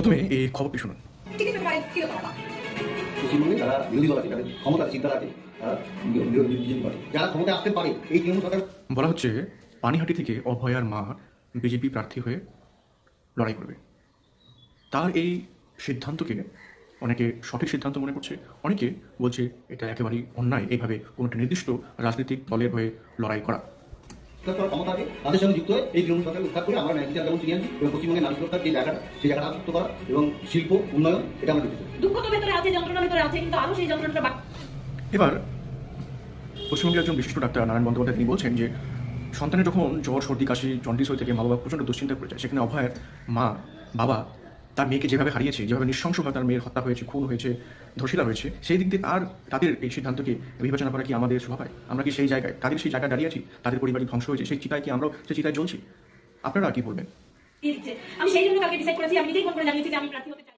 প্রথমে এই খবরটি শুনুন। পশ্চিমবঙ্গে যারা বিরোধী দল আছে, যাদের ক্ষমতা আছে, চিন্তা আছে, তারা বিরোধী করে যারা ক্ষমতায় আসতে পারে এই তৃণমূল সরকার। বলা হচ্ছে পানিহাটি থেকে অভয়ার মা বিজেপি প্রার্থী হয়ে লড়াই করবে। তার এই সিদ্ধান্তকে অনেকে সঠিক সিদ্ধান্ত মনে করছে, অনেকে বলছে এটা একেবারেই অন্যায় এইভাবে কোনো একটা নির্দিষ্ট রাজনৈতিক দলের হয়ে লড়াই করা। ক্ষমতা আছে তাদের সঙ্গে যুক্ত হয়ে এই তৃণমূল সরকার উদ্ধার করে আমরা ন্যায় বিচার যেমন চিনি আনছি এবং পশ্চিমবঙ্গের নারী সুরক্ষার যে জায়গাটা সেই জায়গাটা আশ্বস্ত করা এবং শিল্প উন্নয়ন এটা আমরা দেখেছি। দুঃখ তো ভেতরে আছে, যন্ত্রণা ভেতরে আছে, কিন্তু আরো সেই যন্ত্রণাটা এবার পশ্চিমবঙ্গের একজন বিশিষ্ট ডাক্তার নারায়ণ বন্দ্যোপাধ্যায় তিনি বলছেন যে সন্তানের যখন জ্বর সর্দি কাশি জন্ডিস হয়ে থেকে মা বাবা প্রচণ্ড দুশ্চিন্তায় পড়ে যায়, সেখানে অভয়ের মা বাবা তার মেয়েকে যেভাবে হারিয়েছে, যেভাবে নৃশংসভাবে তার মেয়ের হত্যা হয়েছে, খুন হয়েছে, ধর্ষিতা হয়েছে, সেই দিক দিয়ে তাদের এই সিদ্ধান্তকে বিবেচনা করা কি আমাদের স্বভাবায়? আমরা কি সেই জায়গায় তাদের সেই জায়গায় দাঁড়িয়ে আছি? তাদের পরিবারই ধ্বংস হয়েছে, সেই চিতায় কি আমরাও সেই চিতায় জ্বলছি? আপনারা কি বলবেন? আমি সেই জন্য কালকে ডিসাইড করেছি, আমি নিজেই ফোন করে জানিয়েছি যে আমি প্রার্থী হতে চাই।